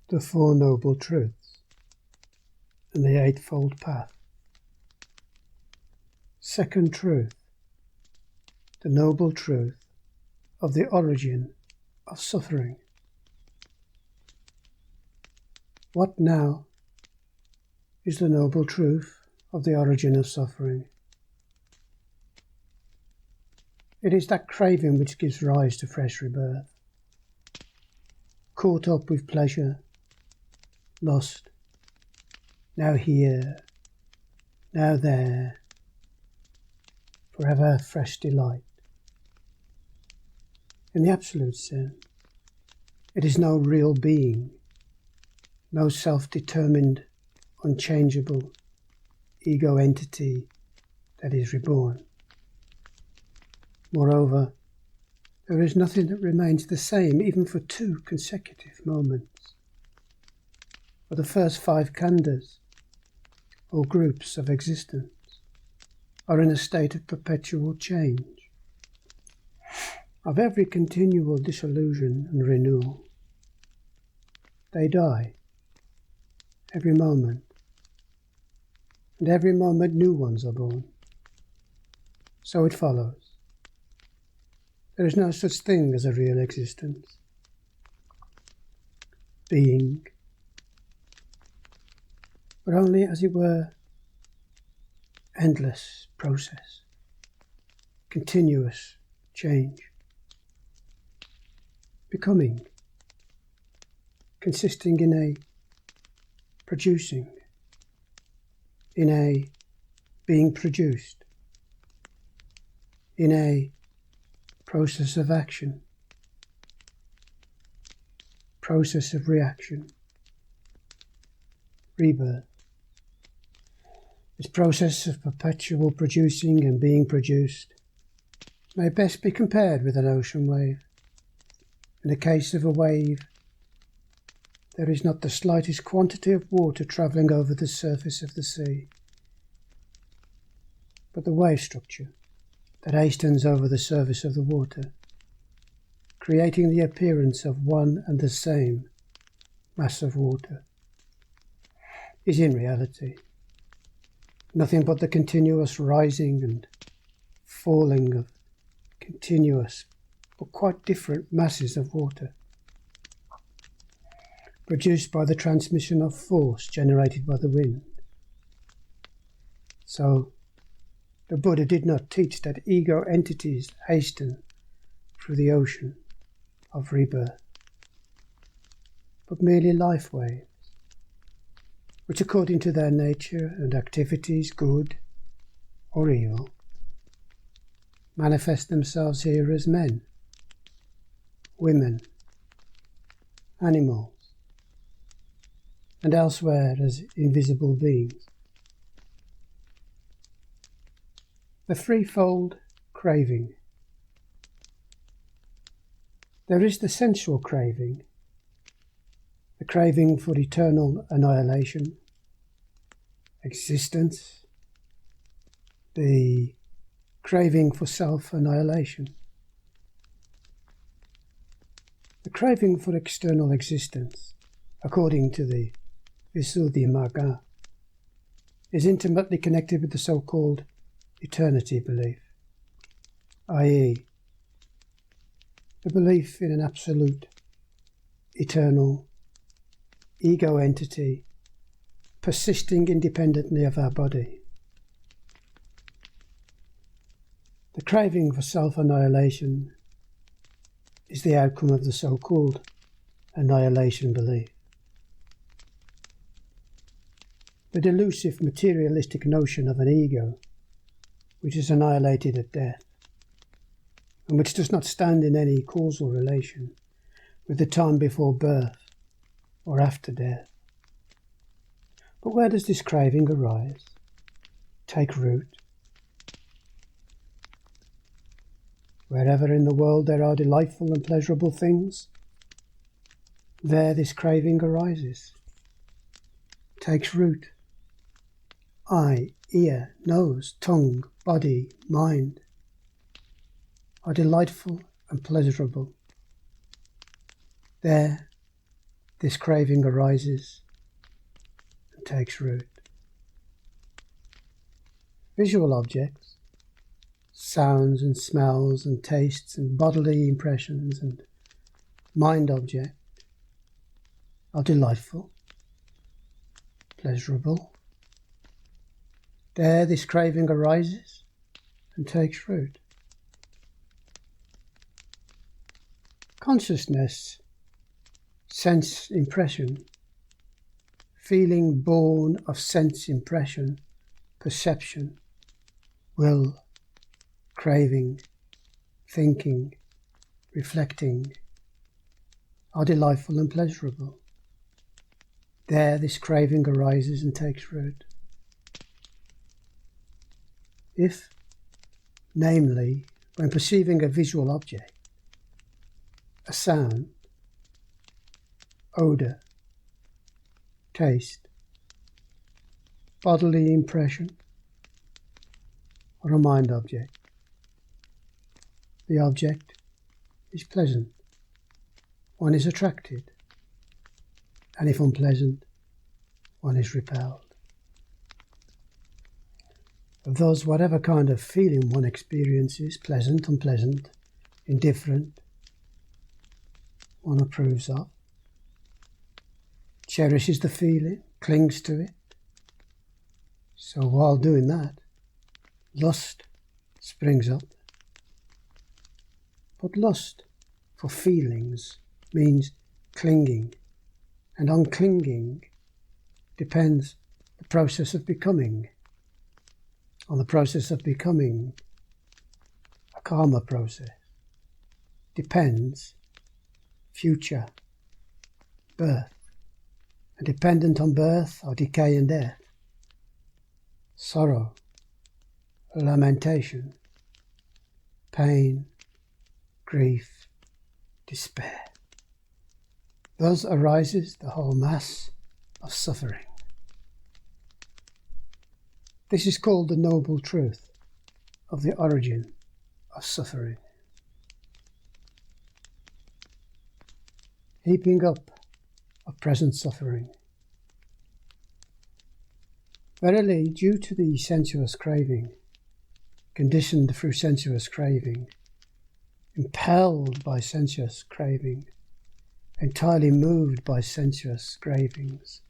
the Four Noble Truths and the Eightfold Path. Second truth, the noble truth of the origin of suffering. What now is the noble truth of the origin of suffering? It is that craving which gives rise to fresh rebirth, caught up with pleasure, lust, now here, now there, forever fresh delight. In the absolute sense, it is no real being, no self-determined, unchangeable ego entity that is reborn. Moreover, there is nothing that remains the same even for 2 consecutive moments. For the first 5 khandhas, or groups of existence, are in a state of perpetual change, of every continual dissolution and renewal. They die every moment, and every moment new ones are born. So it follows. There is no such thing as a real existence, being, but only, as it were, endless process, continuous change, becoming, consisting in a producing, in a being produced, in a process of action, process of reaction, rebirth. This process of perpetual producing and being produced may best be compared with an ocean wave. In the case of a wave, there is not the slightest quantity of water travelling over the surface of the sea, but the wave structure that hastens over the surface of the water, creating the appearance of one and the same mass of water, is in reality nothing but the continuous rising and falling of continuous but quite different masses of water, produced by the transmission of force generated by the wind. So, the Buddha did not teach that ego entities hasten through the ocean of rebirth, but merely life waves, which according to their nature and activities, good or evil, manifest themselves here as men, women, animals, and elsewhere as invisible beings. The threefold craving. There is the sensual craving, the craving for eternal annihilation, existence, the craving for self-annihilation, the craving for external existence, according to the Visuddhimagga, is intimately connected with the so-called eternity belief, i.e., the belief in an absolute, eternal, ego entity persisting independently of our body. The craving for self-annihilation is the outcome of the so-called annihilation belief. The delusive materialistic notion of an ego which is annihilated at death, and which does not stand in any causal relation with the time before birth or after death. But where does this craving arise, take root? Wherever in the world there are delightful and pleasurable things, there this craving arises, takes root. Eye, ear, nose, tongue, body, mind are delightful and pleasurable. There this craving arises and takes root. Visual objects, sounds and smells and tastes and bodily impressions and mind objects are delightful, pleasurable. There this craving arises and takes root. Consciousness, sense impression, feeling born of sense impression, perception, will, craving, thinking, reflecting, are delightful and pleasurable. There this craving arises and takes root. If, namely, when perceiving a visual object, a sound, odour, taste, bodily impression, or a mind object, the object is pleasant, one is attracted, and if unpleasant, one is repelled. Thus, whatever kind of feeling one experiences, pleasant, unpleasant, indifferent, one approves of, cherishes the feeling, clings to it. So while doing that, lust springs up. But lust for feelings means clinging, and on clinging depends the process of becoming. On the process of becoming, a karma process, depends future, birth, and dependent on birth are decay and death, sorrow, lamentation, pain, grief, despair. Thus arises the whole mass of suffering. This is called the noble truth of the origin of suffering. Heaping up of present suffering. Verily, due to the sensuous craving, conditioned through sensuous craving, impelled by sensuous craving, entirely moved by sensuous cravings,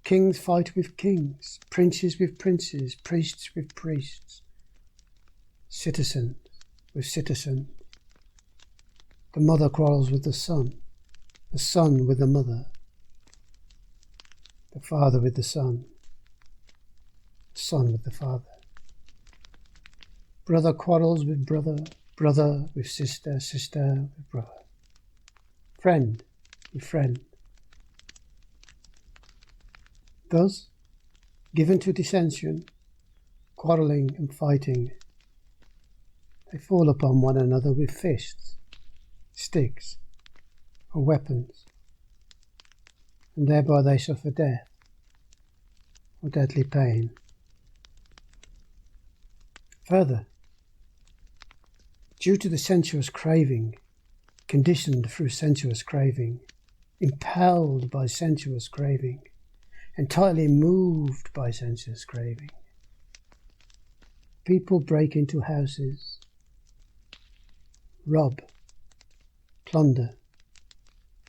kings fight with kings, princes with princes, priests with priests, citizens with citizens. The mother quarrels with the son with the mother, the father with the son with the father. Brother quarrels with brother, brother with sister, sister with brother, friend with friend. Thus, given to dissension, quarrelling and fighting, they fall upon one another with fists, sticks, or weapons, and thereby they suffer death or deadly pain. Further, due to the sensuous craving, conditioned through sensuous craving, impelled by sensuous craving, entirely moved by sensuous craving, people break into houses, rob, plunder,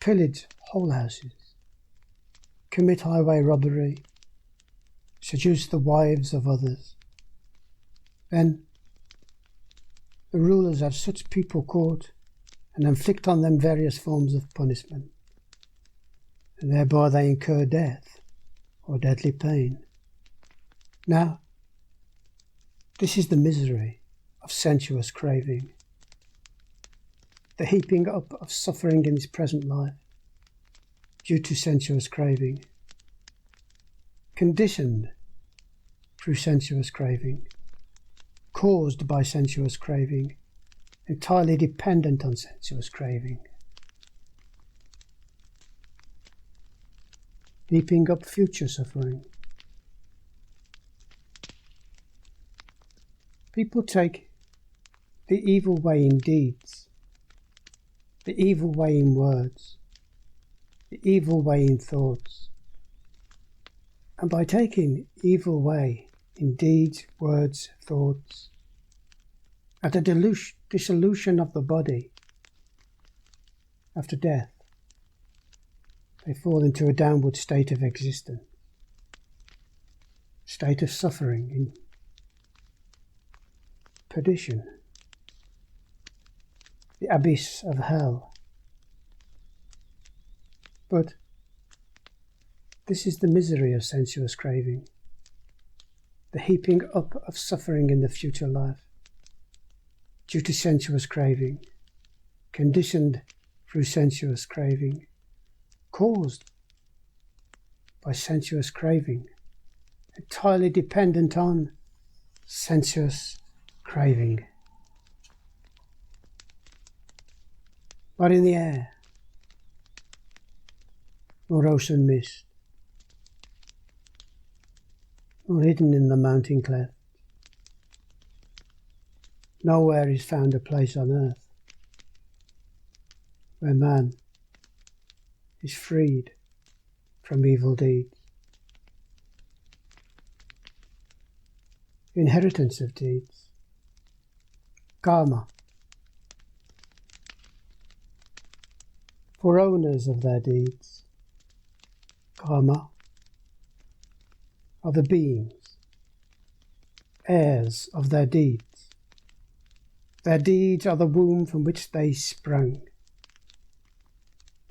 pillage whole houses, commit highway robbery, seduce the wives of others. Then the rulers have such people caught and inflict on them various forms of punishment, and thereby they incur death or deadly pain. Now, this is the misery of sensuous craving, the heaping up of suffering in this present life due to sensuous craving, conditioned through sensuous craving, caused by sensuous craving, entirely dependent on sensuous craving, heaping up future suffering. People take the evil way in deeds, the evil way in words, the evil way in thoughts. And by taking evil way in deeds, words, thoughts, at the dissolution of the body, after death, they fall into a downward state of existence, state of suffering in perdition, the abyss of hell. But this is the misery of sensuous craving, the heaping up of suffering in the future life, due to sensuous craving, conditioned through sensuous craving, caused by sensuous craving, entirely dependent on sensuous craving. Not in the air, nor ocean mist, nor hidden in the mountain cleft. Nowhere is found a place on earth where man is freed from evil deeds. Inheritance of deeds, karma, for owners of their deeds. Karma are the beings, heirs of their deeds. Their deeds are the womb from which they sprang.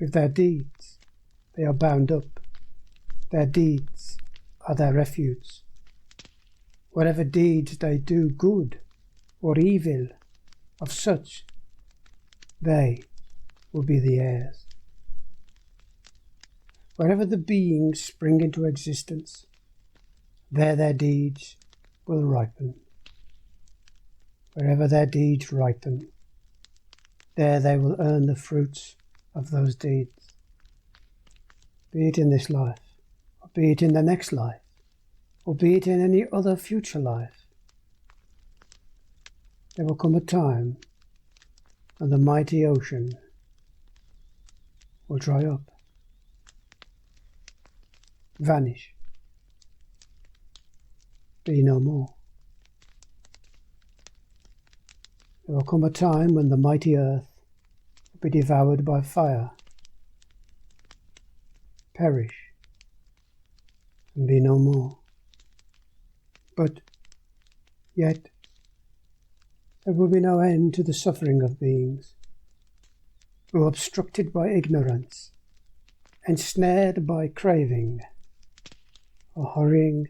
With their deeds they are bound up. Their deeds are their refuge. Whatever deeds they do, good or evil, of such they will be the heirs. Wherever the beings spring into existence, there their deeds will ripen. Wherever their deeds ripen, there they will earn the fruits of those deeds. Be it in this life, or be it in the next life, or be it in any other future life, there will come a time when the mighty ocean will dry up, vanish, be no more. There will come a time when the mighty earth will be devoured by fire, perish, and be no more. But yet there will be no end to the suffering of beings who are obstructed by ignorance, ensnared by craving, are hurrying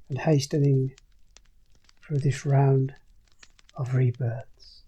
and hastening through this round of rebirths.